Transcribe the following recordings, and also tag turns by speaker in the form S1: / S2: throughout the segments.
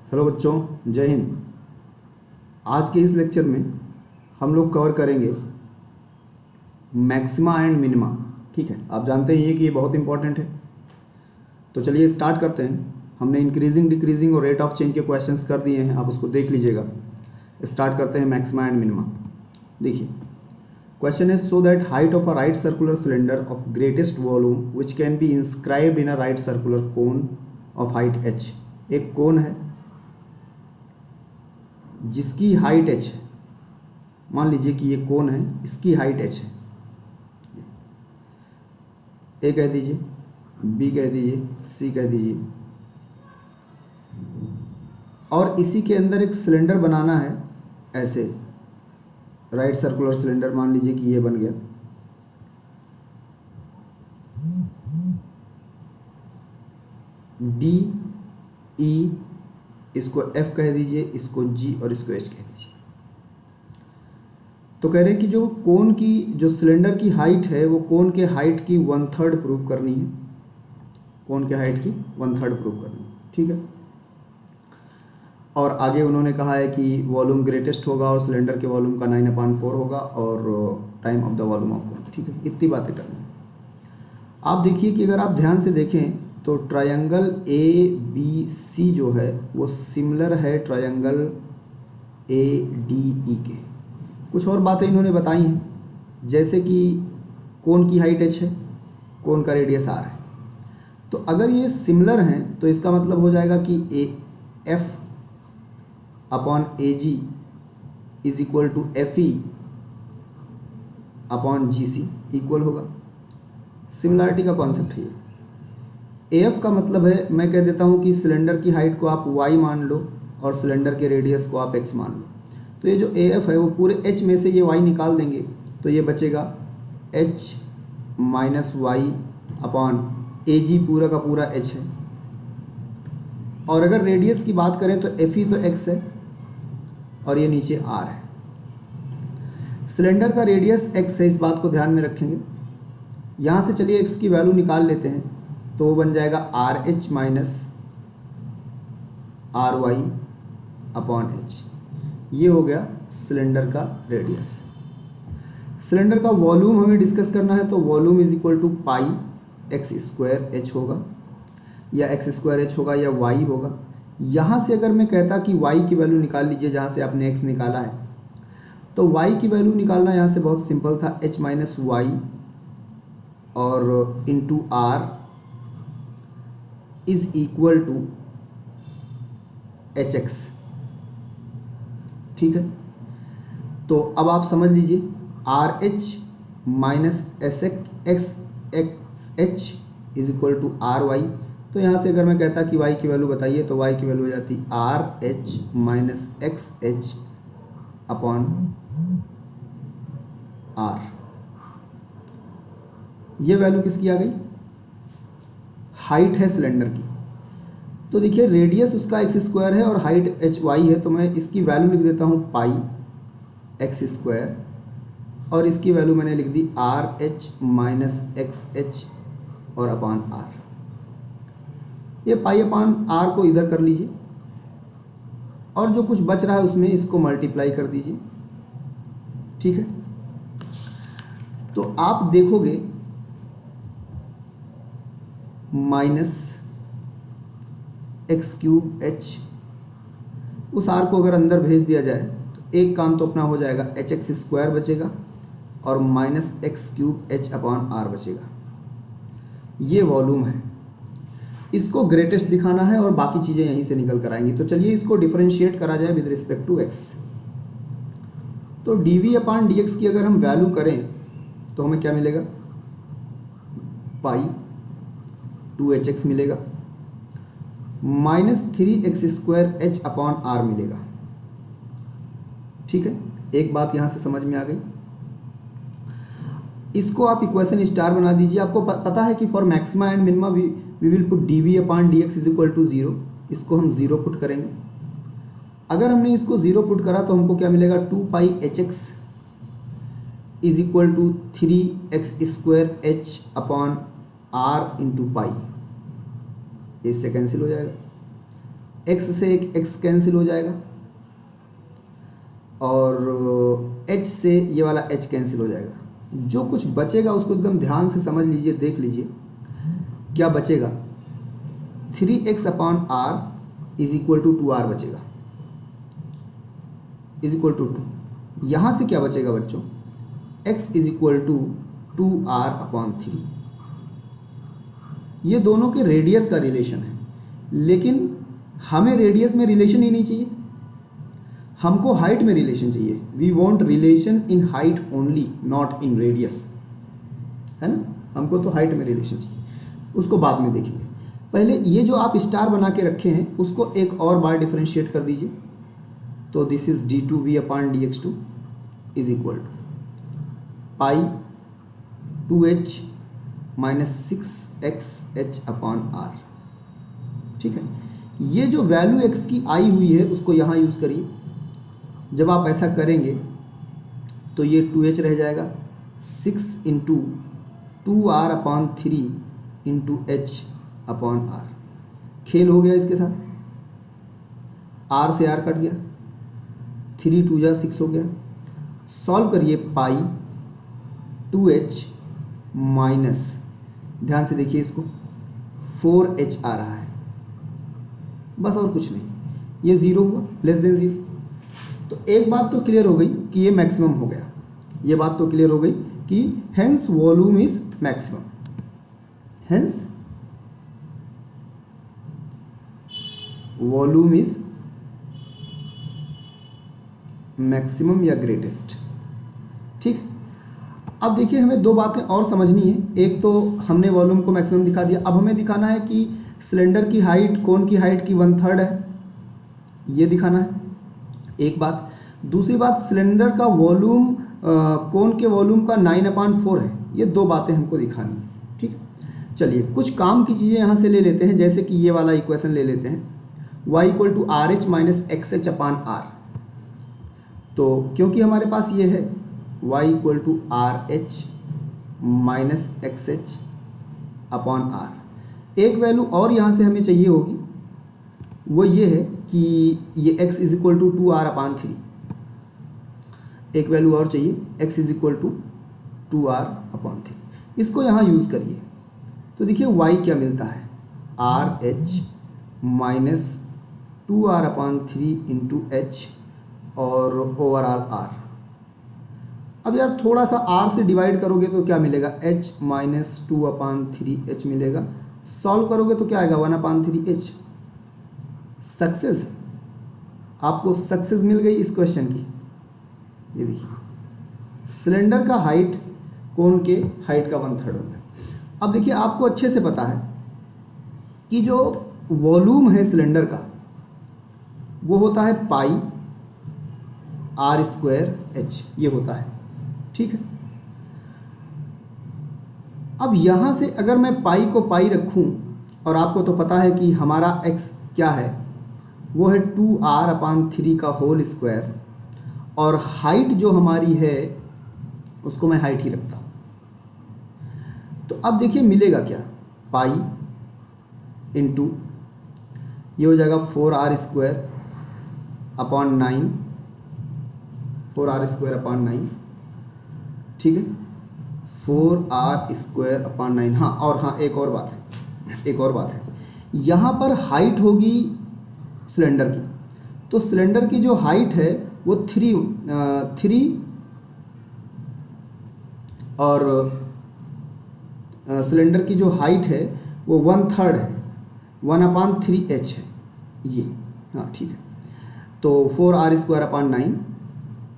S1: Hello बच्चों, जय हिंद। आज के इस लेक्चर में हम लोग कवर करेंगे मैक्सिमा एंड मिनिमा। ठीक है, आप जानते ही हैं कि ये बहुत इंपॉर्टेंट है। तो चलिए स्टार्ट करते हैं। हमने इंक्रीजिंग डिक्रीजिंग और रेट ऑफ चेंज के क्वेश्चंस कर दिए हैं, आप उसको देख लीजिएगा। स्टार्ट करते हैं मैक्सिमा एंड मिनिमा। देखिए, question is so that height of a right circular cylinder of greatest volume which can be inscribed in a right circular cone of height h। एक कोन है जिसकी हाइट h है। मान लीजिए कि ये कोन है, इसकी हाइट h है। ए कह दीजिए, बी कह दीजिए, सी कह दीजिए। और इसी के अंदर एक सिलेंडर बनाना है, ऐसे राइट सर्कुलर सिलेंडर। मान लीजिए कि ये बन गया। डी ई, इसको F कह दीजिए, इसको G और इसको H कह दीजिए। तो कह रहे हैं कि जो कोन की, जो सिलेंडर की हाइट है, वो कोन के हाइट की 1/3 प्रूव करनी है। कोन के हाइट की 1/3 प्रूव करनी है, ठीक है। और आगे उन्होंने कहा है कि वॉल्यूम ग्रेटेस्ट होगा और सिलेंडर के वॉल्यूम का 9/4 होगा और time of the volume of कोन। ठीक है, इतनी बातें करनी है। आप देखिए कि अगर आप ध्यान से देखें तो ट्रायंगल ABC जो है वो सिमिलर है ट्रायंगल ADE के। कुछ और बातें इन्होंने बताई हैं, जैसे कि कोन की हाइट h है, कोन का रेडियस r है। तो अगर ये सिमिलर हैं तो इसका मतलब हो जाएगा कि F upon AG is equal to FE upon GC equal होगा। सिमिलरिटी का कॉन्सेप्ट है ये। AF का मतलब है, मैं कह देता हूँ कि सिलेंडर की हाइट को आप y मान लो और सिलेंडर के रेडियस को आप x मान लो। तो ये जो AF है वो पूरे h में से ये y निकाल देंगे तो ये बचेगा h minus y upon AG पूरा का पूरा h है। और अगर रेडियस की बात करें तो FE तो x है और ये नीचे r है। सिलेंडर का रेडियस x है, इस बात को ध्यान में रखेंगे। यहाँ से चलिए x की वैल्यू निकाल लेते हैं, तो वो बन जाएगा RH minus RY upon h। ये हो गया सिलेंडर का रेडियस। सिलेंडर का वॉल्यूम हमें डिस्कस करना है, तो volume is equal to pi x² h होगा, या x² h होगा, या y होगा। यहाँ से अगर मैं कहता कि y की वैल्यू निकाल लीजिए, जहाँ से आपने x निकाला है, तो y की वैल्यू निकालना यहाँ से बहुत सिंपल था। h माइनस वाई और into r is equal to hx। ठीक है, तो अब आप समझ लीजिए RH minus SH is equal to RY। तो यहाँ से अगर मैं कहता कि y की वैल्यू बताइए, तो y की वैल्यू हो जाती RH minus XH upon R। ये वैल्यू किसकी आ गई? हाइट है सिलेंडर की। तो देखिए रेडियस उसका x² है और हाइट HY है, तो मैं इसकी वैल्यू लिख देता हूँ पाई x² और इसकी वैल्यू मैंने लिख दी RH माइनस XH और अपान R। ये पाई अपान R को इधर कर लीजिए और जो कुछ बच रहा है उसमें इसको मल्टीप्लाई कर दीजिए। ठीक है, तो आप देखोगे माइनस x³ उस r को अगर अंदर भेज दिया जाए तो एक काम तो अपना हो जाएगा, hx² बचेगा और minus x³ h upon r बचेगा। ये वॉल्यूम है, इसको ग्रेटेस्ट दिखाना है और बाकी चीज़ें यहीं से निकल कर आएंगी। तो चलिए इसको डिफरेंशिएट करा जाए विद रिस्पेक्ट टू x। तो dv अपॉन dx की अगर हम वैल्यू करें तो हमें क्या मिलेगा? पाई 2hx मिलेगा, minus 3x² h upon r मिलेगा। ठीक है, एक बात यहां से समझ में आ गई। इसको आप इक्वेशन स्टार बना दीजिए। आपको पता है कि for maxima and minima we will put dv upon dx is equal to 0। इसको हम 0 पुट करेंगे। अगर हमने इसको 0 पुट करा तो हमको क्या मिलेगा? 2 pi hx is equal to 3x² h upon r into pi. इससे कैंसिल हो जाएगा। x से एक x कैंसिल हो जाएगा और h से ये वाला h कैंसिल हो जाएगा। जो कुछ बचेगा उसको एकदम ध्यान से समझ लीजिए, देख लीजिए क्या बचेगा। 3x upon r is equal to 2r बचेगा, इज इक्वल टू 2। यहाँ से क्या बचेगा बच्चों, x is equal to 2r upon 3। ये दोनों के रेडियस का रिलेशन है, लेकिन हमें रेडियस में रिलेशन ही नहीं चाहिए, हमको हाइट में रिलेशन चाहिए। We want relation in height only, not in radius, है ना। हमको तो हाइट में रिलेशन चाहिए, उसको बाद में देखेंगे। पहले ये जो आप स्टार बना के रखे हैं उसको एक और बार डिफरेंशिएट कर दीजिए। तो this is d2v upon dx2 is equal to pi 2h minus 6xh upon r। ठीक है, ये जो वैल्यू x की आई हुई है उसको यहाँ यूज़ करिए। जब आप ऐसा करेंगे तो ये 2h रह जाएगा, 6 into 2r upon 3 into h upon r। खेल हो गया इसके साथ, r से r कट गया, 3 2 जा 6 हो गया। सॉल्व करिए, पाई 2h माइनस, ध्यान से देखिए इसको, 4h आ रहा है, बस और कुछ नहीं, ये 0 हुआ, लेस देन 0। तो एक बात तो क्लियर हो गई कि ये मैक्सिमम हो गया, ये बात तो क्लियर हो गई कि hence volume is maximum, hence volume is maximum या ग्रेटेस्ट। ठीक, अब देखिए हमें दो बातें और समझनी है। एक तो हमने वॉल्यूम को मैक्सिमम दिखा दिया, अब हमें दिखाना है कि सिलेंडर की हाइट कोन की हाइट की 1/3 है, ये दिखाना है एक बात। दूसरी बात, सिलेंडर का वॉल्यूम कोन के वॉल्यूम का 9/4 है। ये दो बातें हमको दिखानी है। ठीक है, चलिए कुछ काम की चीज़ें यहाँ से ले लेते हैं, जैसे कि ये वाला इक्वेशन ले लेते हैं, y equal to RH minus XH upon R। तो क्योंकि हमारे पास ये है y equal to RH minus XH upon R, एक वैल्यू और यहाँ से हमें चाहिए होगी, वो ये है कि ये x is equal to 2r upon 3, एक वैल्यू और चाहिए, x is equal to 2r upon 3। इसको यहाँ यूज़ करिए तो देखिए y क्या मिलता है, RH minus 2r upon 3 into h और ओवरऑल r। अब यार थोड़ा सा r से डिवाइड करोगे तो क्या मिलेगा, h माइनस 2 अपॉन 3h मिलेगा। सॉल्व करोगे तो क्या आएगा, 1 अपॉन 3h। सक्सेस, आपको सक्सेस मिल गई इस क्वेश्चन की। ये देखिए सिलेंडर का हाइट कोन के हाइट का 1/3 हो गया। अब देखिए आपको अच्छे से पता है कि जो वॉल्यूम है सिलेंडर का वो होता है पाई r²h, ये होता है। ठीक है, अब यहाँ से अगर मैं पाई को पाई रखूँ, और आपको तो पता है कि हमारा x क्या है, वो है 2r अपान 3 का होल स्क्वायर, और हाइट जो हमारी है उसको मैं हाइट ही रखता हूँ। तो अब देखिए मिलेगा क्या, पाई इंटू ये हो जाएगा 4r² अपॉन 9, 4r² अपॉन 9। ठीक है, 4r² अपॉन 9। हाँ, और हाँ एक और बात है, एक और बात है, यहाँ पर हाइट होगी सिलेंडर की, तो सिलेंडर की जो हाइट है वो 3 और सिलेंडर की जो हाइट है वो 1/3 है, 1/3h है ये। हाँ ठीक है, तो 4r² अपॉन 9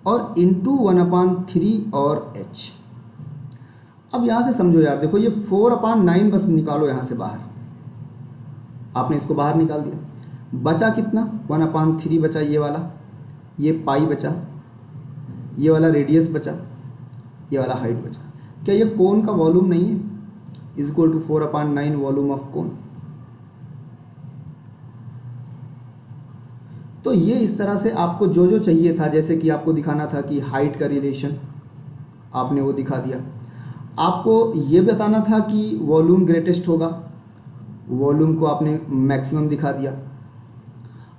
S1: और इंटू 1/3 और h। अब यहाँ से समझो यार, देखो ये 4/9 बस निकालो यहाँ से बाहर, आपने इसको बाहर निकाल दिया, बचा कितना, 1/3 बचा, ये वाला, ये पाई बचा, ये वाला रेडियस बचा, ये वाला हाइट बचा। क्या ये कोन का वॉल्यूम नहीं है, is equal to 4/9 volume of cone. तो ये इस तरह से आपको जो जो चाहिए था, जैसे कि आपको दिखाना था कि हाइट का रिलेशन, आपने वो दिखा दिया। आपको ये बताना था कि वॉल्यूम ग्रेटेस्ट होगा, वॉल्यूम को आपने मैक्सिमम दिखा दिया।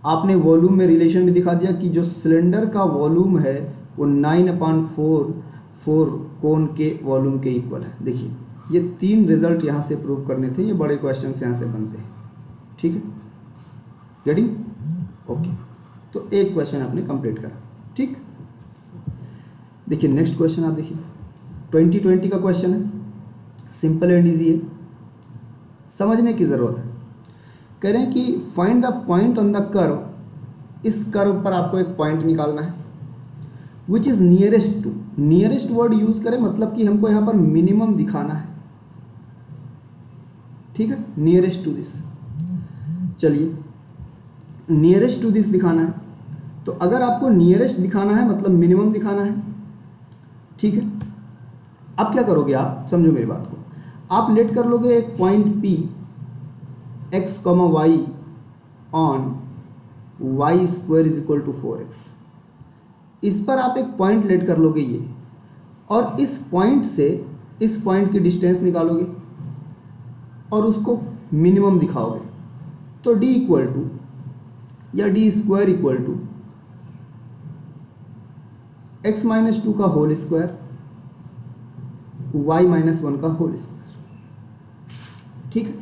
S1: आपने वॉल्यूम में रिलेशन भी दिखा दिया कि जो सिलेंडर का वॉल्यूम है वो 9/4 कोन के वॉल्यूम के इक्वल है। देखिए ये 3 रिजल्ट यहाँ से प्रूव करने थे, ये बड़े क्वेश्चन यहाँ से बनते हैं। ठीक है, रेडी? ओके, तो एक क्वेश्चन आपने कंप्लीट करा। ठीक, देखिए नेक्स्ट क्वेश्चन आप देखिए 2020 का क्वेश्चन है, सिंपल एंड ईजी है, समझने की ज़रूरत है। कह रहे हैं कि find the point on the curve, इस कर्व पर आपको एक पॉइंट निकालना है which is nearest to, nearest word use करें मतलब कि हमको यहाँ पर मिनिमम दिखाना है। ठीक है, नियरेस्ट टू दिस, चलिए नियरेस्ट टू दिस दिखाना है। तो अगर आपको नियरेस्ट दिखाना है मतलब मिनिमम दिखाना है। ठीक है, अब क्या करोगे आप, समझो मेरी बात को, आप लेट कर लोगे एक point P x, y on y square is equal to 4x, इस पर आप एक पॉइंट लेट कर लोगे ये, और इस पॉइंट से इस पॉइंट की डिस्टेंस निकालोगे और उसको मिनिमम दिखाओगे। तो d इक्वल टू या d square equal to x minus 2 का होल स्क्वायर y माइनस 1 का होल स्क्वायर। ठीक है,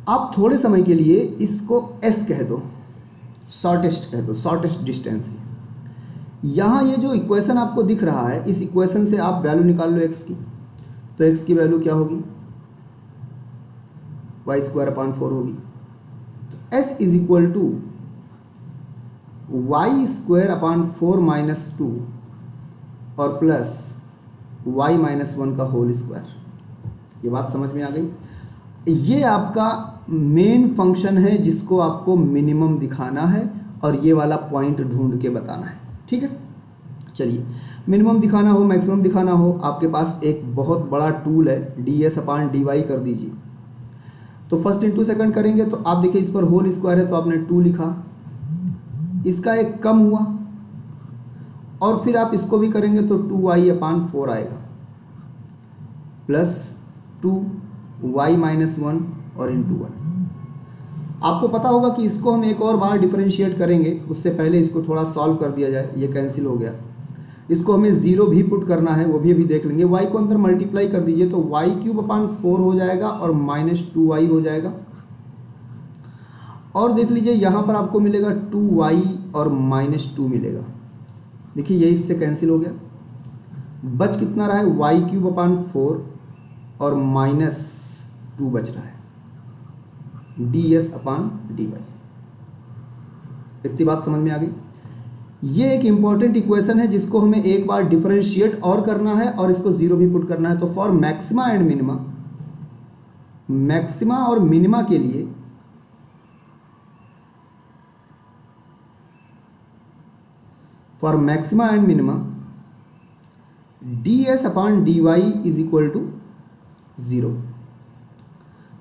S1: आप थोड़े समय के लिए इसको s कह दो, शॉर्टेस्ट कह दो, शॉर्टेस्ट डिस्टेंस है। यहाँ ये जो इक्वेशन आपको दिख रहा है, इस इक्वेशन से आप वैल्यू निकाल लो x की, तो x की वैल्यू क्या होगी, y²/4 होगी। तो s is equal to y²/4 minus 2 और प्लस y माइनस 1 का होल स्क्वायर। ये बात समझ में आ गई? ये आपका मेन फंक्शन है जिसको आपको मिनिमम दिखाना है और ये वाला पॉइंट ढूंढ के बताना है। ठीक है, चलिए मिनिमम दिखाना हो मैक्सिमम दिखाना हो, आपके पास एक बहुत बड़ा टूल है, ds/dy कर दीजिए। तो फर्स्ट इंटू सेकंड करेंगे तो आप देखिए इस पर होल स्क्वायर है तो आपने 2 लिखा, इसका एक कम हुआ, और फिर आप इसको भी करेंगे तो 2y/4 आएगा प्लस 2y माइनस 1 और इंटू 1। आपको पता होगा कि इसको हम एक और बार डिफरेंशिएट करेंगे, उससे पहले इसको थोड़ा सॉल्व कर दिया जाए। ये कैंसिल हो गया, इसको हमें 0 भी पुट करना है, वो भी अभी देख लेंगे। y को अंदर मल्टीप्लाई कर दीजिए तो y³ हो जाएगा और माइनस 2y हो जाएगा। और देख लीजिए यहाँ पर आपको मिलेगा 2y और माइनस 2 मिलेगा। देखिए ये इससे कैंसिल हो गया, बच कितना रहा है, y³ और माइनस 2 बच रहा है, ds/dy। इतनी बात समझ में आ गई? ये एक इंपॉर्टेंट इक्वेशन है जिसको हमें एक बार डिफरेंशिएट और करना है और इसको 0 भी पुट करना है। तो for maxima and minima, maxima और मिनिमा के लिए for maxima and minima ds/dy is equal to 0।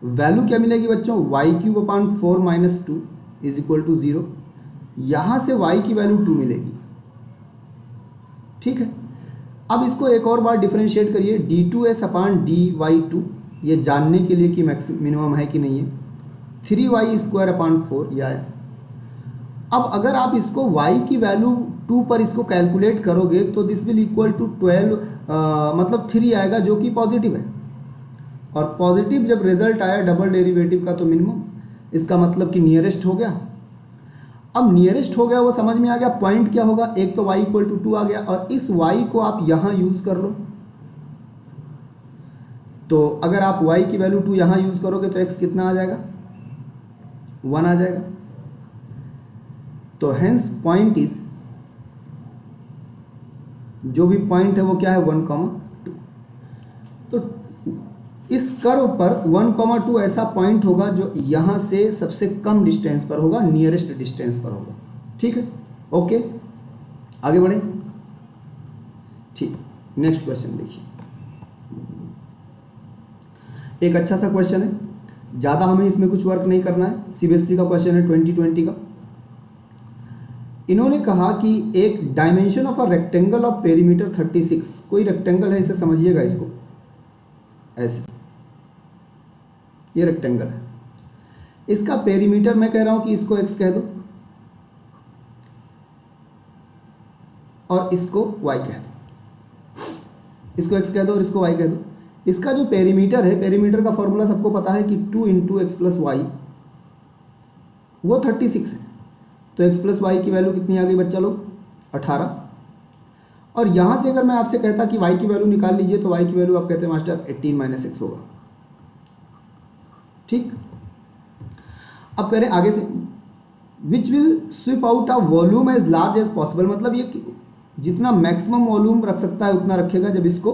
S1: Value क्या मिलेगी बच्चों, y³ minus 2 is equal to 0। यहाँ से y की वैल्यू 2 मिलेगी। ठीक है, अब इसको एक और बार डिफरेंशिएट करिए, d2s/dy2, ये जानने के लिए कि मिनिमम है कि नहीं है। 3y²/4 यह है। अब अगर आप इसको y की वैल्यू 2 पर इसको कैलकुलेट करोगे तो दिस विल इक्वल टू 12, मतलब 3 आएगा जो कि पॉजिटिव है, और पॉजिटिव जब रिजल्ट आया डबल डेरिवेटिव का तो मिनिमम, इसका मतलब कि नियरेस्ट हो गया। अब नियरेस्ट हो गया वो समझ में आ गया, पॉइंट क्या होगा, एक तो y=2 आ गया, और इस y को आप यहाँ यूज़ कर लो। तो अगर आप y की वैल्यू 2 यहाँ यूज़ करोगे तो x कितना आ जाएगा, 1 आ जाएगा। तो हेंस पॉइंट इज, जो भी पॉइंट है वो क्या है, 1,2। तो इस कर्व पर 1,2 ऐसा पॉइंट होगा जो यहाँ से सबसे कम डिस्टेंस पर होगा, नियरेस्ट डिस्टेंस पर होगा। ठीक है, ओके आगे बढ़े। ठीक, नेक्स्ट क्वेश्चन देखिए, एक अच्छा सा क्वेश्चन है, ज़्यादा हमें इसमें कुछ वर्क नहीं करना है, सीबीएसई का क्वेश्चन है 2020 का। इन्होंने कहा कि एक dimension of a rectangle of perimeter 36, कोई रेक्टेंगल है, इसे समझिएगा, इसको ऐसे, ये रेक्टेंगल है, इसका पेरीमीटर मैं कह रहा हूं कि इसको x कह दो और इसको y कह दो, इसको x कह दो और इसको y कह दो। इसका जो पेरीमीटर है, पेरीमीटर का फॉर्मूला सबको पता है कि 2 इंटू एक्स प्लस वाई, वो 36 है। तो x प्लस वाई की वैल्यू कितनी आ गई बच्चा लोग? 18। और यहाँ से अगर मैं आपसे कहता कि y की वैल्यू निकाल लीजिए, तो y की वैल्यू आप कहते हैं मास्टर 18 माइनस एक्स होगा। ठीक, अब कह रहे हैं आगे से, which will sweep out a volume as large as possible, मतलब ये जितना मैक्सिमम वॉल्यूम रख सकता है उतना रखेगा जब इसको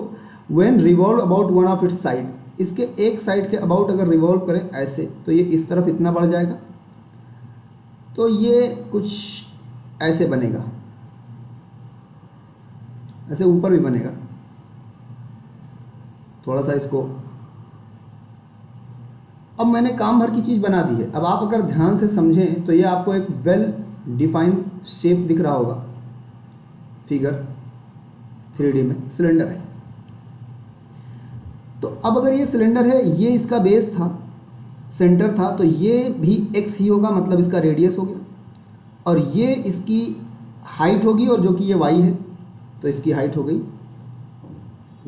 S1: when revolve about one of its side, इसके एक साइड के अबाउट अगर रिवॉल्व करें ऐसे, तो ये इस तरफ इतना बढ़ जाएगा, तो ये कुछ ऐसे बनेगा, ऐसे ऊपर भी बनेगा। थोड़ा सा इसको, अब मैंने काम भर की चीज़ बना दी है। अब आप अगर ध्यान से समझें तो ये आपको एक वेल डिफाइंड शेप दिख रहा होगा, फिगर 3D में सिलेंडर है। तो अब अगर ये सिलेंडर है, ये इसका बेस था, सेंटर था, तो ये भी x ही होगा, मतलब इसका रेडियस हो गया, और ये इसकी हाइट होगी, और जो कि ये y है तो इसकी हाइट हो गई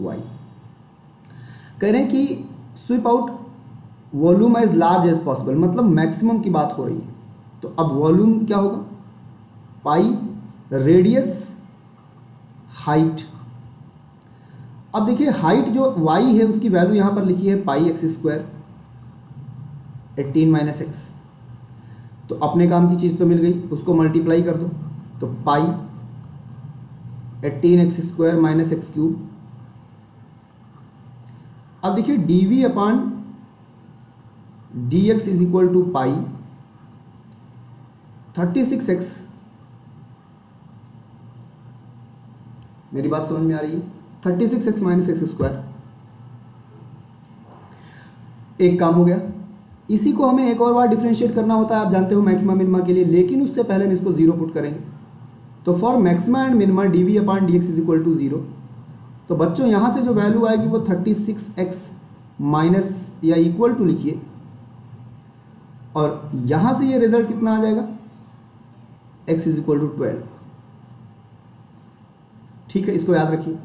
S1: y। कह रहे हैं कि sweep out volume as large as possible, मतलब मैक्सिमम की बात हो रही है। तो अब वॉल्यूम क्या होगा? पाई रेडियस हाइट। अब देखिए हाइट जो y है उसकी वैल्यू यहाँ पर लिखी है पाई एक्स स्क्वायर 18 माइनस एक्स। तो अपने काम की चीज़ तो मिल गई, उसको मल्टीप्लाई कर दो, तो pi 18 x square minus x cube. अब देखिए dv upon dx is equal to pi 36x। मेरी बात समझ में आ रही है? 36x minus x square. एक काम हो गया। इसी को हमें एक और बार डिफरेंशिएट करना होता है, आप जानते हो मैक्सिमा मिनिमा के लिए, लेकिन उससे पहले हम इसको जीरो पुट करेंगे। तो for maxima and minima dv upon dx is equal to zero. तो बच्चों यहाँ से जो वैल्यू आएगी वो 36x माइनस या इक्वल टू लिखिए, और यहाँ से ये रिजल्ट कितना आ जाएगा? x is equal to 12। ठीक है, इसको याद रखिए।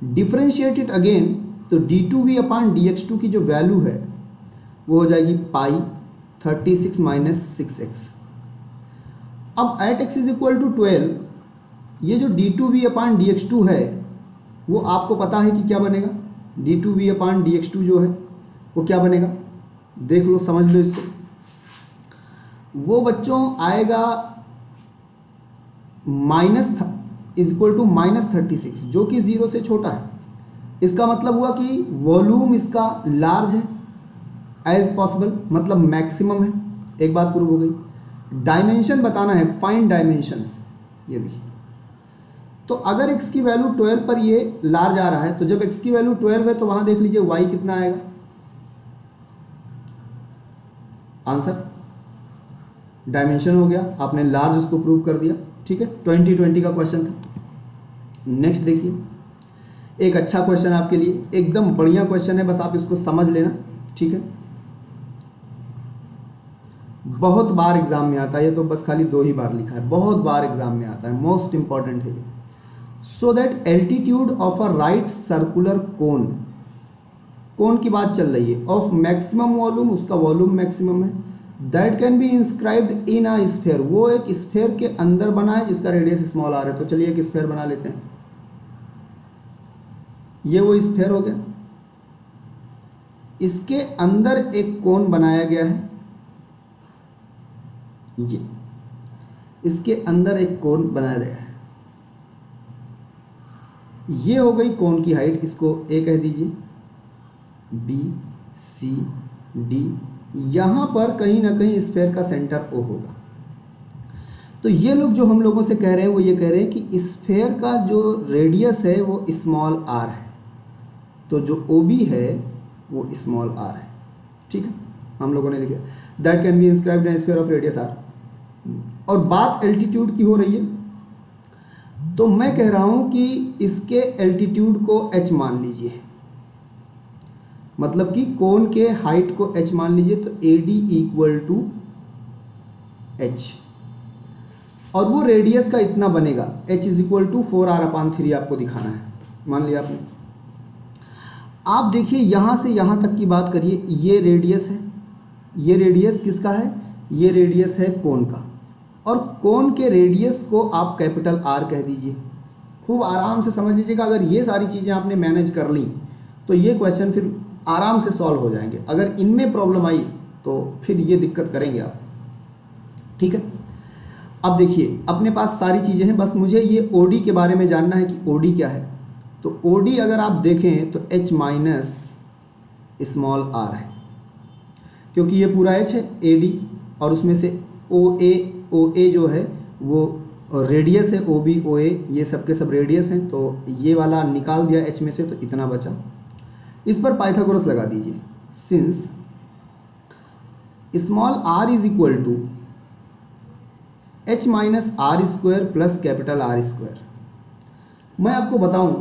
S1: डिफरेंशिएट इट अगेन, तो d2v अपान dx2 की जो वैल्यू है वो हो जाएगी पाई 36 माइनस 6x। अब at x is equal to 12, ये जो d2v अपान dx2 है वो आपको पता है कि क्या बनेगा? d2v अपान dx2 जो है वो क्या बनेगा? देख लो, समझ लो इसको। वो बच्चों आएगा minus is equal to minus 36, जो कि 0 से छोटा है। इसका मतलब हुआ कि वॉल्यूम इसका लार्ज है एज पॉसिबल, मतलब मैक्सिमम है। एक बात प्रूव हो गई। डायमेंशन बताना है, फाइंड डायमेंशंस। ये देखिए, तो अगर x की वैल्यू 12 पर ये लार्ज आ रहा है, तो जब x की वैल्यू 12 है तो वहां देख लीजिए y कितना आएगा। आंसर डायमेंशन हो गया, आपने लार्ज उसको प्रूव कर दिया। ठीक है, 2020 का क्वेश्चन था। नेक्स्ट देखिए, एक अच्छा क्वेश्चन आपके लिए, एकदम बढ़िया क्वेश्चन है, बस आप इसको समझ लेना। ठीक है, बहुत बार एग्जाम में आता है, ये तो बस खाली 2 ही बार लिखा है, बहुत बार एग्जाम में आता है, मोस्ट इंपॉर्टेंट है ये। So that altitude of a right circular cone, cone की बात चल रही है, ऑफ मैक्सिमम वॉल्यूम, उसका वॉल्यूम मैक्सिमम है, that can be inscribed in a sphere, वो एक स्फीयर के अंदर बना है जिसका रेडियस स्मॉल आर है। तो चलिए एक स्फीयर बना लेते हैं। ये वो स्फीयर हो गया, इसके अंदर एक कोन बनाया गया है, ये इसके अंदर एक कोन बनाया गया है। ये हो गई कोन की हाइट, इसको ए कह दीजिए, बी सी डी, यहां पर कहीं ना कहीं स्फीयर का सेंटर ओ होगा। तो ये लोग जो हम लोगों से कह रहे हैं वो ये कह रहे हैं कि स्फीयर का जो रेडियस है वो स्मॉल आर है, तो जो ओ बी है वो स्मॉल आर है। ठीक है, हम लोगों ने लिखा that can be inscribed in sphere of radius R. और बात एल्टीट्यूड की हो रही है, तो मैं कह रहा हूं कि इसके एल्टीट्यूड को h मान लीजिए, मतलब कि कोन के हाइट को h मान लीजिए। तो AD इक्वल टू h, और वो रेडियस का इतना बनेगा, h is equal to 4r/3 आपको दिखाना है, मान लिया आपने। आप देखिए यहाँ से यहाँ तक की बात करिए, ये रेडियस है, ये रेडियस किसका है, ये रेडियस है कोन का, और कोन के रेडियस को आप कैपिटल R कह दीजिए। खूब आराम से समझ लीजिएगा, अगर ये सारी चीज़ें आपने मैनेज कर ली तो ये क्वेश्चन फिर आराम से सॉल्व हो जाएंगे। अगर इनमें प्रॉब्लम आई तो फिर ये दिक्कत करेंगे आप, ठीक है। अब देखिए अपने पास सारी चीज़ें हैं, बस मुझे ये OD के बारे में जानना है कि OD क्या है। तो OD अगर आप देखें तो h माइनस स्मॉल r है, क्योंकि ये पूरा h है AD, और उसमें से OA जो है वो रेडियस है, OB OA ये सब के सब रेडियस हैं, तो ये वाला निकाल दिया h में से, तो इतना बचा। इस पर पाइथागोरस लगा दीजिए, since small r is equal to h minus r square plus capital R square. मैं आपको बताऊं,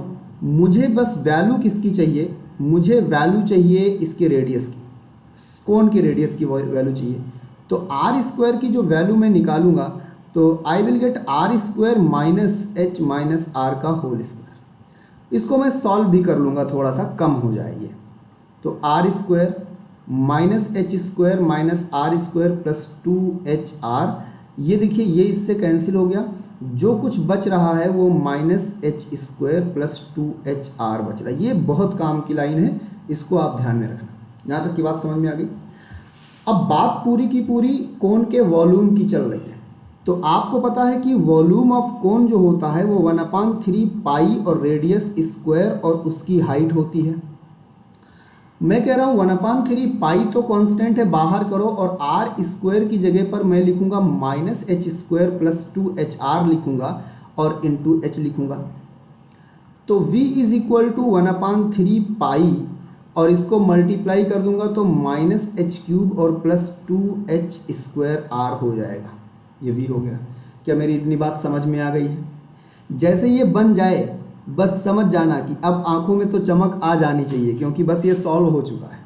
S1: मुझे बस वैल्यू किसकी चाहिए, मुझे वैल्यू चाहिए इसके रेडियस की, कोन के रेडियस की वैल्यू चाहिए। तो R स्क्वायर की जो वैल्यू मैं निकालूंगा तो I will get R square minus h minus R का होल स्क्वायर। इसको मैं सॉल्व भी कर लूँगा, थोड़ा सा कम हो जाए ये। तो R square minus h square minus R square plus 2HR, ये देखिए ये इससे कैंसिल हो गया, जो कुछ बच रहा है वो minus h square plus 2HR बच रहा है। ये बहुत काम की लाइन है, इसको आप ध्यान में रखना। यहाँ तक की बात समझ में आ गई। अब बात पूरी की पूरी कोन के वॉल्यूम की चल रही है। तो आपको पता है कि वॉल्यूम ऑफ कोन जो होता है वो 1/3 पाई और रेडियस स्क्वायर और उसकी हाइट होती है। मैं कह रहा हूँ 1/3 पाई तो कांस्टेंट है, बाहर करो, और R स्क्वायर की जगह पर मैं लिखूंगा minus h square plus 2HR लिखूंगा और इंटू h लिखूंगा। तो V इज इक्वल टू 1/3 पाई और इसको मल्टीप्लाई कर दूंगा तो माइनस h क्यूब और प्लस 2h स्क्वायर R हो जाएगा। ये V हो गया। क्या मेरी इतनी बात समझ में आ गई है? जैसे ये बन जाए बस समझ जाना कि अब आंखों में तो चमक आ जानी चाहिए, क्योंकि बस ये सॉल्व हो चुका है।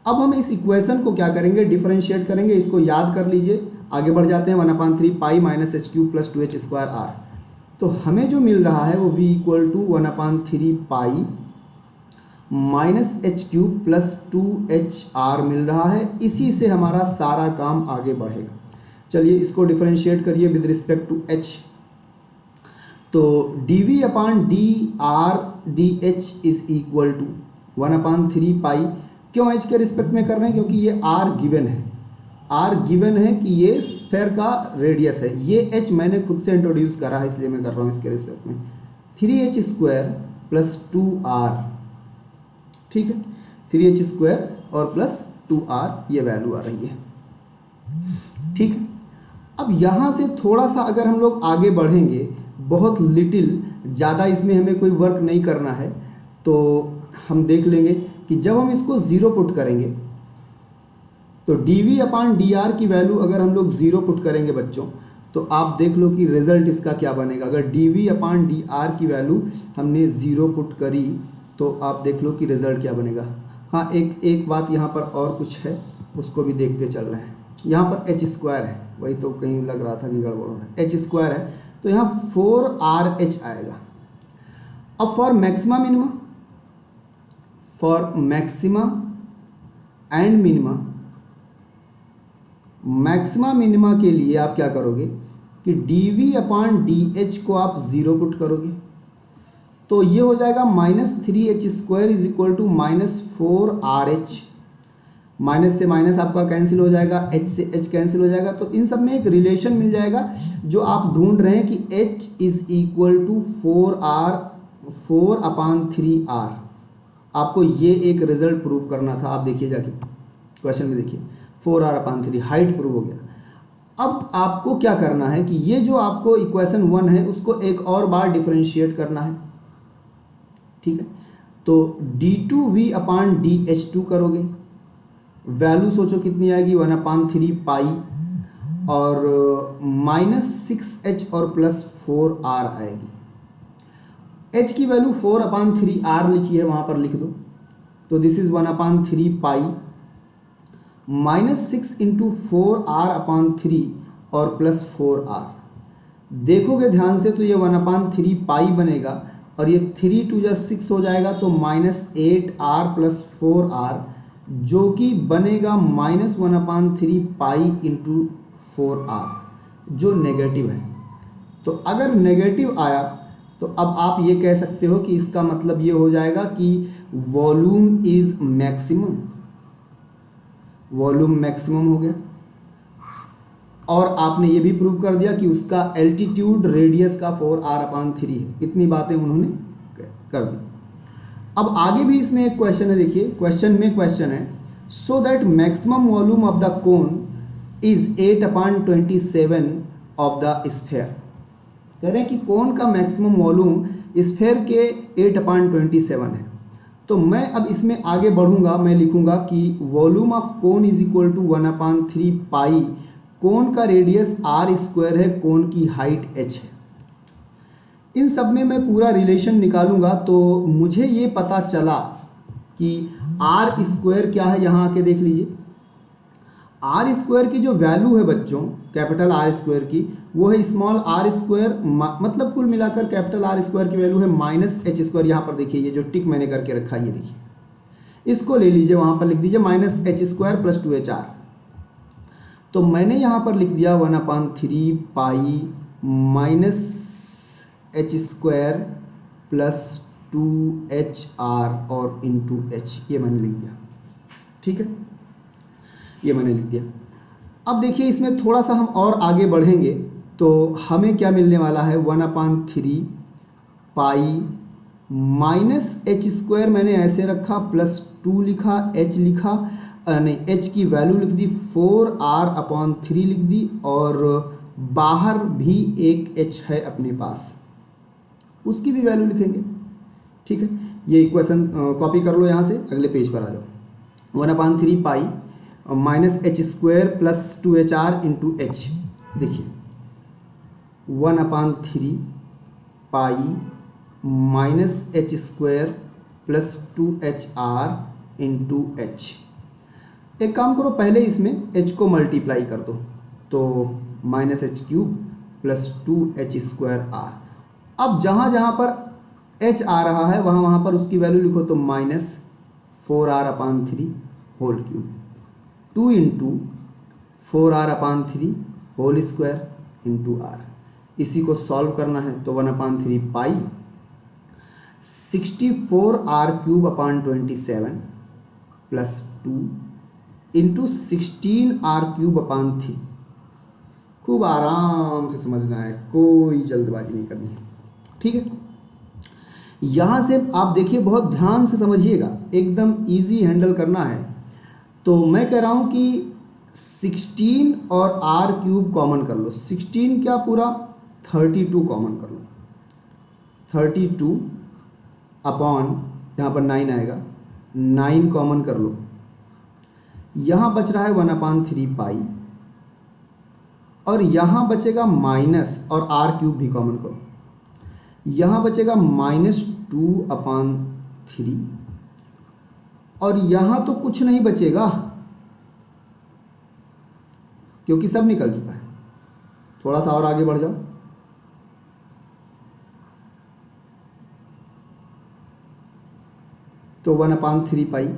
S1: अब हम इस इक्वेशन को क्या करेंगे, डिफरेंशिएट करेंगे। इसको याद कर लीजिए, आगे बढ़ जाते हैं। 1/3 pi minus h cube plus 2h square R। तो हमें जो मिल रहा है वो V equal to 1/3 pi minus h cube plus 2HR मिल रहा है। इसी से हमारा सारा काम आगे बढ़ेगा। चलिए इसको डिफरेंशिएट करिए विद रिस्पेक्ट टू h। तो dV/dr dh is equal to 1/3 pi. क्यों h के रिस्पेक्ट में कर रहे हैं? क्योंकि ये r गिवन है। r गिवन है कि ये स्फेयर का रेडियस है। ये h मैंने खुद से इंट्रोड्यूस करा है, इसलिए मैं कर रहा हूँ इसके रिस्पेक्ट में। 3h स्क्वायर प्लस 2r, ठीक है। 3h स्क्वायर और प्लस 2r ये वैल्यू आ रही है, ठीक है। अब यहाँ से थोड़ा सा अगर हम लोग आगे बढ़ेंगे, बहुत लिटिल, ज़्यादा इसमें हमें कोई वर्क नहीं करना है, तो हम देख लेंगे कि जब हम इसको ज़ीरो पुट करेंगे तो dV/dr की वैल्यू अगर हम लोग ज़ीरो पुट करेंगे बच्चों, तो आप देख लो कि रिजल्ट इसका क्या बनेगा। अगर dV/dr की वैल्यू हमने ज़ीरो पुट करी तो आप देख लो कि रिजल्ट क्या बनेगा। हाँ, एक बात यहाँ पर और कुछ है, उसको भी देखते चल रहे हैं। यहाँ पर h स्क्वायर है, वही तो कहीं लग रहा था कि गड़बड़ हो रहा है। h स्क्वायर है तो यहाँ 4RH आएगा। अब for maxima minima, for maxima and minima, maxima minima के लिए आप क्या करोगे कि dV/dh को आप ज़ीरो पुट करोगे, तो ये हो जाएगा minus 3h square is equal to minus 4RH। Minus से माइनस आपका कैंसिल हो जाएगा, h से h कैंसिल हो जाएगा। तो इन सब में एक रिलेशन मिल जाएगा जो आप ढूंढ रहे हैं कि h is equal to 4/3r। आपको ये एक रिजल्ट प्रूव करना था। आप देखिए जाके क्वेश्चन में देखिए, 4r/3 हाइट प्रूव हो गया। अब आपको क्या करना है कि ये जो आपको इक्वेशन 1 है उसको एक और बार डिफरेंशिएट करना है, ठीक है। तो d2V/dh2 करोगे, वैल्यू सोचो कितनी आएगी, 1/3 पाई और माइनस 6h और प्लस 4r आएगी। h की वैल्यू 4/3r लिखी है, वहाँ पर लिख दो। तो this is 1/3 pi minus 6 into 4r/3 और प्लस 4r। देखोगे ध्यान से तो ये 1/3 पाई बनेगा और ये 3 2 जा 6 हो जाएगा तो -8r प्लस 4r, जो कि बनेगा -1/3 पाई इंटू 4r, जो नेगेटिव है। तो अगर नेगेटिव आया तो अब आप ये कह सकते हो कि इसका मतलब ये हो जाएगा कि volume is maximum, volume maximum हो गया। और आपने ये भी प्रूव कर दिया कि उसका एल्टीट्यूड रेडियस का 4r/3 है। इतनी बातें उन्होंने कर दी। अब आगे भी इसमें एक क्वेश्चन है, देखिए क्वेश्चन है so that maximum volume of the cone is 8/27 of the sphere. कह रहे हैं कि कोन का मैक्सिमम वॉल्यूम स्फेयर के 8/27 है। तो मैं अब इसमें आगे बढ़ूंगा, मैं लिखूंगा कि volume of cone is equal to 1/3 pi, cone का रेडियस r² है, कोन की हाइट h है। इन सब में मैं पूरा रिलेशन निकालूंगा तो मुझे ये पता चला कि r² क्या है। यहाँ आके देख लीजिए, r² की जो वैल्यू है बच्चों, कैपिटल R² की, वो है स्मॉल r², मतलब कुल मिलाकर कैपिटल R² की वैल्यू है -h²। यहाँ पर देखिए ये जो टिक मैंने करके रखा है, ये देखिए, इसको ले लीजिए, वहाँ पर लिख दीजिए -h² प्लस 2hr। तो मैंने यहाँ पर लिख दिया 1/3 पाई -h² प्लस 2hr और इंटू h, ये मैंने लिख दिया। ठीक है, ये मैंने लिख दिया। अब देखिए इसमें थोड़ा सा हम और आगे बढ़ेंगे तो हमें क्या मिलने वाला है, 1/3 पाई -h² मैंने ऐसे रखा, प्लस 2 लिखा, h लिखा, नहीं h की वैल्यू लिख दी, 4r/3 लिख दी, और बाहर भी एक h है अपने पास, उसकी भी वैल्यू लिखेंगे। ठीक है, ये इक्वेशन कॉपी कर लो यहाँ से, अगले पेज पर आ जाओ। 1/3 पाई -h² plus 2hr into h। देखिए 1/3 पाई -h² plus 2hr into h। एक काम करो, पहले इसमें h को मल्टीप्लाई कर दो, तो -h³ प्लस 2h²r। अब जहाँ जहाँ पर h आ रहा है वहाँ पर उसकी वैल्यू लिखो, तो -4r/3 whole cube, 2 into 4r/3 whole square into r। इसी को सॉल्व करना है तो 1/3 पाई 64r³ प्लस 2 इंटू 16r³/3। खूब आराम से समझना है, कोई जल्दबाजी नहीं करनी है। ठीक है, यहाँ से आप देखिए, बहुत ध्यान से समझिएगा, एकदम इजी हैंडल करना है। तो मैं कह रहा हूँ कि 16 और r³ कॉमन कर लो, 16 क्या पूरा 32 कॉमन कर लो, 32 अपॉन, यहाँ पर 9 आएगा, 9 कॉमन कर लो। यहाँ बच रहा है 1/3 पाई, और यहाँ बचेगा माइनस, और r³ भी कॉमन करो, यहाँ बचेगा -2/3, और यहाँ तो कुछ नहीं बचेगा क्योंकि सब निकल चुका है। थोड़ा सा और आगे बढ़ जाओ, तो 1/3 पाई,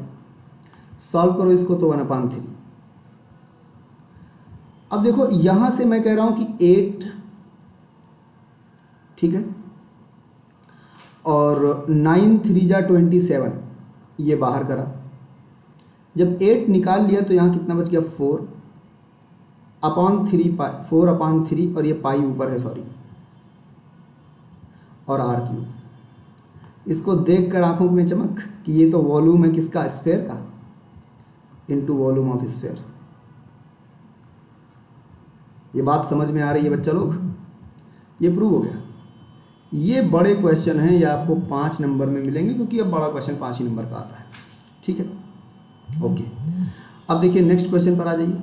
S1: सॉल्व करो इसको तो 1/3। अब देखो यहाँ से मैं कह रहा हूँ कि 8, ठीक है, और 9 3 जा 27, ये बाहर करा। जब 8 निकाल लिया तो यहाँ कितना बच गया, 4/3 पाई, 4/3, और ये पाई ऊपर है, सॉरी, और r³। इसको देख कर आंखों में चमक कि ये तो वॉल्यूम है किसका, स्फेयर का, इनटू वॉल्यूम ऑफ स्फेयर। ये बात समझ में आ रही है बच्चा लोग? ये प्रूव हो गया। ये बड़े क्वेश्चन हैं, ये आपको 5 नंबर में मिलेंगे, क्योंकि अब बड़ा क्वेश्चन 5 ही नंबर का आता है। ठीक है, ओके। अब देखिए नेक्स्ट क्वेश्चन पर आ जाइए।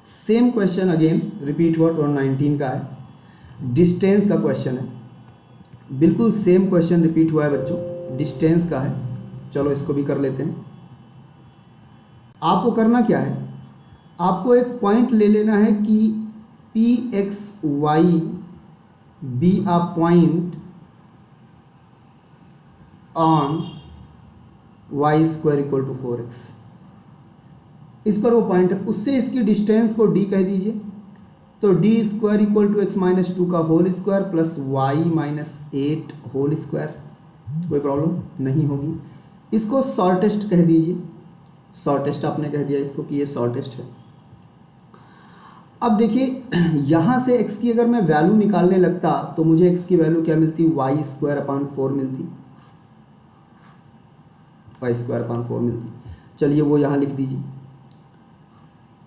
S1: सेम क्वेश्चन अगेन रिपीट हुआ, 2019 का है, डिस्टेंस का क्वेश्चन है। बिल्कुल सेम क्वेश्चन रिपीट हुआ है बच्चों, डिस्टेंस का है। चलो इसको भी कर लेते हैं। आपको करना क्या है, आपको एक पॉइंट ले लेना है कि P X Y be a point on Y square equal to 4x। इस पर वो पॉइंट है, उससे इसकी डिस्टेंस को d कह दीजिए। तो D square equal to X minus 2 का whole square plus Y minus 8 whole square. कोई प्रॉब्लम नहीं होगी। इसको शॉर्टेस्ट कह दीजिए। शॉर्टेस्ट आपने कह दिया इसको कि ये शॉर्टेस्ट है। अब देखिए यहाँ से x की अगर मैं वैल्यू निकालने लगता तो मुझे x की वैल्यू क्या मिलती, वाई स्क्वायर अपॉन 4 मिलती, वाई स्क्वायर अपॉन 4 मिलती। चलिए वो यहाँ लिख दीजिए।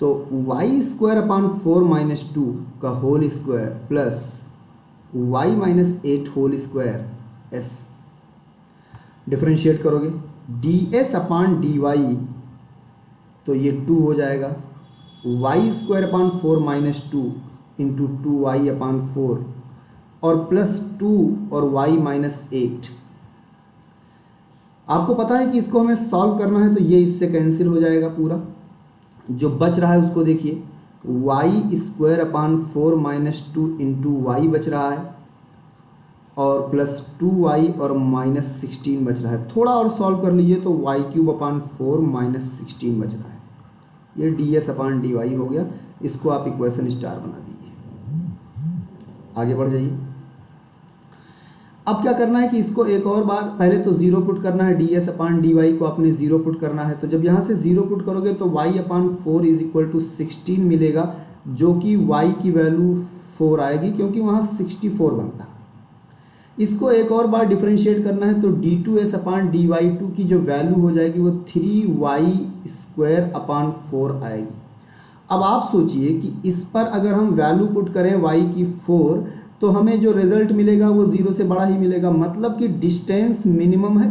S1: तो वाई स्क्वायर अपॉन 4 माइनस 2 का whole square plus Y minus 8 whole square s. Differentiate करोगे d S upon D y, तो ये 2 हो जाएगा। Y square upon 4 minus 2 into 2y upon 4 और प्लस 2 और y माइनस 8। आपको पता है कि इसको हमें सॉल्व करना है, तो ये इससे कैंसिल हो जाएगा पूरा। जो बच रहा है उसको देखिए, Y square upon 4 minus 2 into Y बच रहा है और प्लस 2y और माइनस 16 बच रहा है। थोड़ा और सॉल्व कर लीजिए तो वाई क्यूब अपॉन 4 माइनस 16 बच रहा है। ये D S upon D Y हो गया। इसको आप इक्वेशन स्टार बना दीजिए। आगे बढ़ जाइए। अब क्या करना है कि इसको एक और बार, पहले तो जीरो पुट करना है, D S upon D Y को आपने जीरो पुट करना है। तो जब यहाँ से जीरो पुट करोगे तो y upon 4 is equal to 16 मिलेगा, जो कि y की वैल्यू 4 आएगी क्योंकि वहाँ 64 बनता। इसको एक और बार डिफरेंशिएट करना है तो D two S upon D Y two की जो वैल्यू हो जाएगी वो 3y स्क्वायर अपॉन 4 आएगी। अब आप सोचिए कि इस पर अगर हम वैल्यू पुट करें y की 4, तो हमें जो रिजल्ट मिलेगा वो 0 से बड़ा ही मिलेगा, मतलब कि डिस्टेंस मिनिमम है।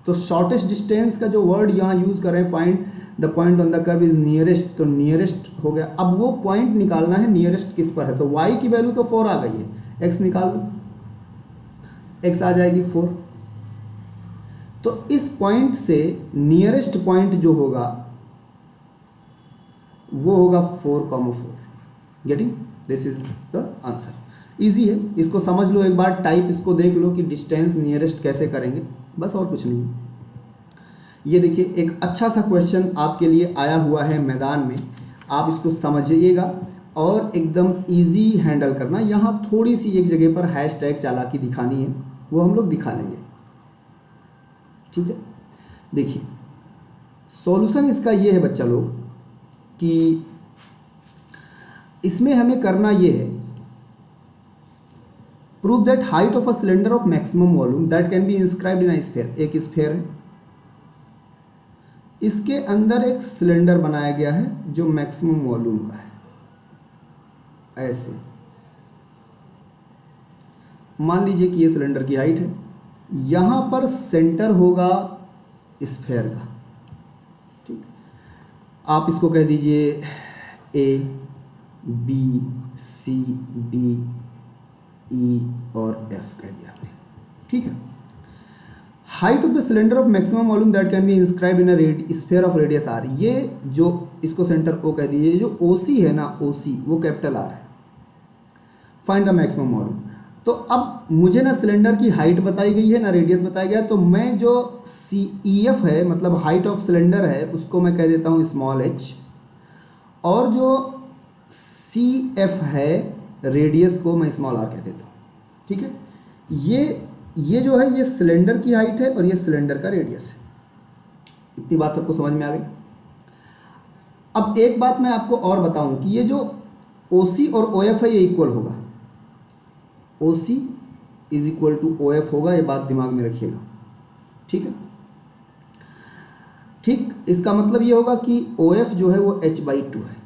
S1: तो शॉर्टेस्ट डिस्टेंस का जो वर्ड यहाँ यूज़ करें, find the point on the curve is nearest, तो नियरेस्ट हो गया। अब वो पॉइंट निकालना है नियरेस्ट किस पर है, तो y की वैल्यू तो 4 आ गई है, x निकाल लो, x आ जाएगी 4। तो इस पॉइंट से नियरेस्ट पॉइंट जो होगा वो होगा 4,4। Getting? This is the answer. Easy है, इसको समझ लो एक बार, टाइप इसको देख लो कि डिस्टेंस नियरेस्ट कैसे करेंगे, बस और कुछ नहीं। ये देखिए एक अच्छा सा क्वेश्चन आपके लिए आया हुआ है मैदान में, आप इसको समझिएगा और एकदम इजी हैंडल करना। यहाँ थोड़ी सी एक जगह पर हैशटैग चालाकी दिखानी है, वो हम लोग दिखा लेंगे, ठीक है। देखिए सॉल्यूशन इसका ये है बच्चा लोग कि इसमें हमें करना ये है, prove that height of a cylinder of maximum volume that can be inscribed in a sphere. एक स्फीयर है, इसके अंदर एक सिलेंडर बनाया गया है जो मैक्सिमम वॉल्यूम का है। ऐसे मान लीजिए कि ये सिलेंडर की हाइट है, यहाँ पर सेंटर होगा स्फीयर का, ठीक। आप इसको कह दीजिए A B C D E और एफ कह दिया आपने, ठीक है। Height of the cylinder of maximum volume that can be inscribed in a sphere of radius R. ये जो इसको सेंटर ओ कह दीजिए, जो ओ सी है ना, ओ सी वो कैपिटल आर है। Find the maximum volume. तो अब मुझे ना सिलेंडर की हाइट बताई गई है ना रेडियस बताया गया, तो मैं जो सी ई एफ है मतलब हाइट ऑफ सिलेंडर है उसको मैं कह देता हूँ स्मॉल एच, और जो सी एफ है रेडियस को मैं स्मॉल आर कह देता हूँ, ठीक है। ये जो है ये सिलेंडर की हाइट है और ये सिलेंडर का रेडियस है। इतनी बात सबको समझ में आ गई। अब एक बात मैं आपको और बताऊं कि ये जो OC और OF है ये इक्वल होगा, OC is equal to OF होगा, ये बात दिमाग में रखिएगा, ठीक है। ठीक, इसका मतलब ये होगा कि OF जो है वो h/2 है,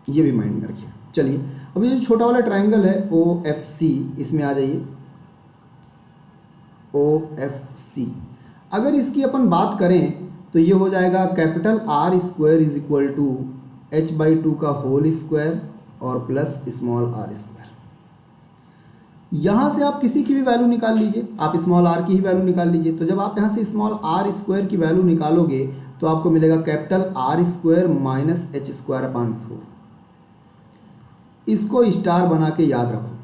S1: ये भी माइंड में रखिए। चलिए अब ये जो छोटा वाला ट्राइंगल है OFC, इसमें आ जाइए। OFC अगर इसकी अपन बात करें तो ये हो जाएगा capital R square is equal to h/2 का होल स्क्वायर और प्लस स्मॉल r स्क्वायर। यहाँ से आप किसी की भी वैल्यू निकाल लीजिए, आप स्मॉल r की ही वैल्यू निकाल लीजिए। तो जब आप यहाँ से स्मॉल r स्क्वायर की वैल्यू निकालोगे तो आपको मिलेगा capital R square minus h square upon 4। इसको स्टार बना के याद रखो।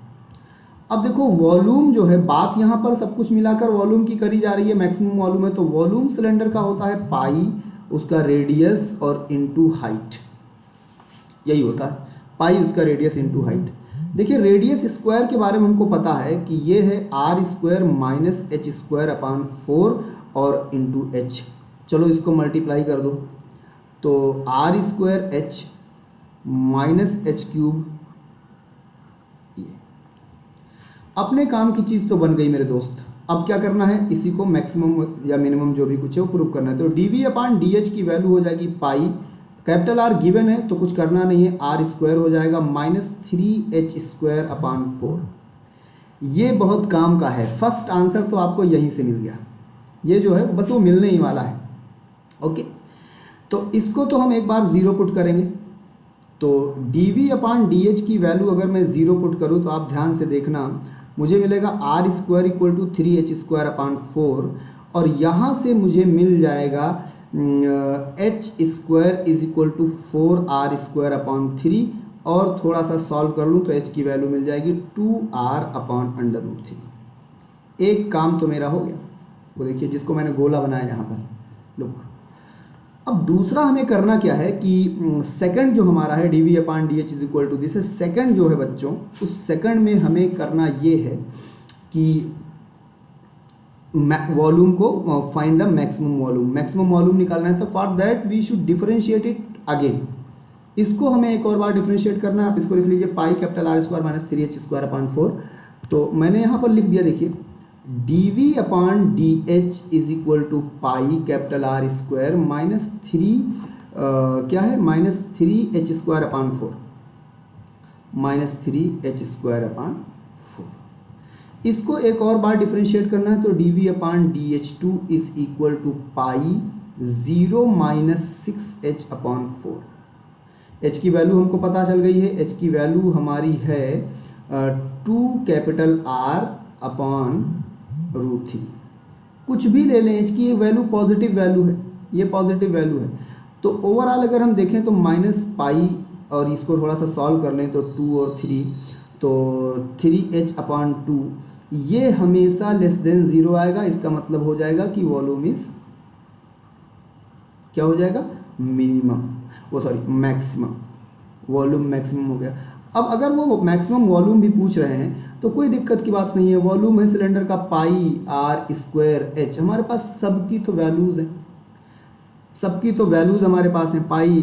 S1: अब देखो वॉल्यूम जो है, बात यहाँ पर सब कुछ मिलाकर वॉल्यूम की करी जा रही है, मैक्सिमम वॉल्यूम है, तो वॉल्यूम सिलेंडर का होता है पाई, उसका रेडियस और इनटू हाइट, यही होता है पाई उसका रेडियस इनटू हाइट। देखिए रेडियस स्क्वायर के बारे में हमको पता है कि ये है R square minus H square upon 4 और इंटू एच। चलो इसको मल्टीप्लाई कर दो, तो R square H minus H cube, अपने काम की चीज़ तो बन गई मेरे दोस्त। अब क्या करना है, इसी को मैक्सिमम या मिनिमम जो भी कुछ है वो प्रूव करना है। तो D V upon D H की वैल्यू हो जाएगी पाई, कैपिटल आर गिवन है तो कुछ करना नहीं है, आर स्क्वायर हो जाएगा माइनस 3h स्क्वायर अपान 4। ये बहुत काम का है, फर्स्ट आंसर तो आपको यहीं से मिल गया, ये जो है बस वो मिलने ही वाला है। ओके, तो इसको तो हम एक बार ज़ीरो पुट करेंगे, तो D V upon D H की वैल्यू अगर मैं ज़ीरो पुट करूँ तो आप ध्यान से देखना, मुझे मिलेगा R square equal to 3h square upon 4, और यहाँ से मुझे मिल जाएगा H square is equal to 4r square upon 3, और थोड़ा सा सॉल्व कर लूँ तो h की वैल्यू मिल जाएगी 2r अपॉन अंडर रूट 3। एक काम तो मेरा हो गया, वो देखिए जिसको मैंने गोला बनाया यहाँ पर, लुक। अब दूसरा हमें करना क्या है कि सेकंड जो हमारा है D V upon D H is equal to this है, सेकंड जो है बच्चों, उस सेकंड में हमें करना ये है कि वॉल्यूम को फाइंड द मैक्सिमम वॉल्यूम निकालना है। तो for that we should differentiate it again, इसको हमें एक और बार डिफरेंशिएट करना है। आप इसको लिख लीजिए pi capital R square minus 3h square upon 4। तो मैंने यहाँ पर लिख दिया, देखिए D V upon D H is equal to pi capital R square minus 3 क्या है minus 3h square upon 4, minus 3h square upon 4। इसको एक और बार डिफरेंशिएट करना है, तो D V upon D H two is equal to pi 0 minus 6h upon 4। h की वैल्यू हमको पता चल गई है, h की वैल्यू हमारी है 2 कैपिटल R अपॉन रूट 3। कुछ भी ले लें, h की ये वैल्यू पॉजिटिव वैल्यू है, ये पॉजिटिव वैल्यू है। तो ओवरऑल अगर हम देखें तो माइनस पाई, और इसको थोड़ा सा सॉल्व कर लें तो 2 और 3, तो 3h अपॉन 2, ये हमेशा लेस देन 0 आएगा। इसका मतलब हो जाएगा कि वॉल्यूम इज क्या हो जाएगा, मिनिमम, वो सॉरी मैक्सिमम, वॉल्यूम मैक्सिमम हो गया। अब अगर वो मैक्सिमम वॉल्यूम भी पूछ रहे हैं तो कोई दिक्कत की बात नहीं है, वॉल्यूम है सिलेंडर का पाई आर स्क्वायर एच, हमारे पास सबकी तो वैल्यूज़ हैं, सबकी तो वैल्यूज़ हमारे पास हैं। पाई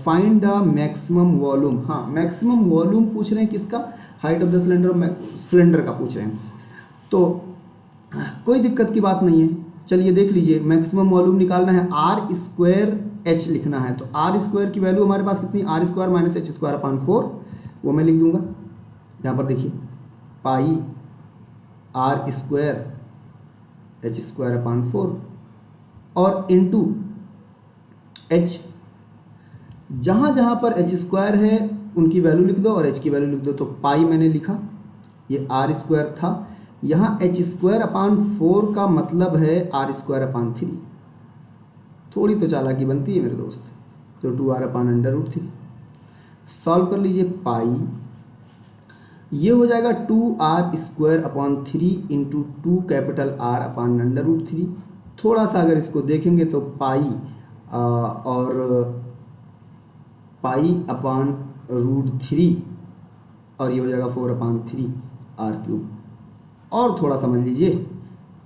S1: फाइंड द मैक्सिमम वॉल्यूम, हाँ मैक्सिमम वॉल्यूम पूछ रहे हैं किसका, हाइट ऑफ द सिलेंडर का पूछ रहे हैं, तो कोई दिक्कत की बात नहीं है। चलिए देख लीजिए, मैक्सिमम वॉल्यूम निकालना है, आर स्क्वायर एच लिखना है, तो आर स्क्वायर की वैल्यू हमारे पास कितनी, r square minus H square upon 4, वो मैं लिख दूंगा यहाँ पर, देखिए pi r square h square upon 4 और इनटू एच, जहाँ जहाँ पर एच स्क्वायर है उनकी वैल्यू लिख दो और एच की वैल्यू लिख दो। तो पाई मैंने लिखा, ये आर स्क्वायर था, यहाँ एच स्क्वायर अपान 4 का मतलब है आर स्क्वायर अपान 3, थोड़ी तो चालाकी बनती है मेरे दोस्त, तो 2r अपान अंडर रूट 3। सॉल्व कर लीजिए, पाई ये हो जाएगा 2r square upon 3 into 2 capital R upon under root 3। थोड़ा सा अगर इसको देखेंगे तो पाई और पाई अपान रूट 3 और ये हो जाएगा 4 अपान 3 R क्यूब। और थोड़ा समझ लीजिए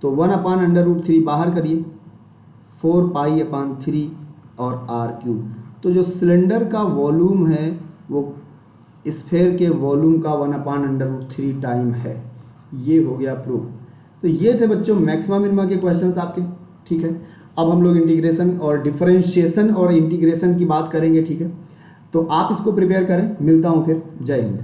S1: तो 1 अपान अंडर रूट 3 बाहर करिए, 4 पाई अपान 3 और R क्यूब। तो जो सिलेंडर का वॉल्यूम है वो स्फेयर के वॉल्यूम का 1 अपान अंडर रूट 3 टाइम है। ये हो गया प्रूफ। तो ये थे बच्चों मैक्सिमा मिनिमा के क्वेश्चंस आपके, ठीक है। अब हम लोग इंटीग्रेशन और डिफरेंशिएशन और इंटीग्रेशन की बात करेंगे, ठीक है। तो आप इसको प्रिपेयर करें, मिलता हूँ फिर, जय हिंद।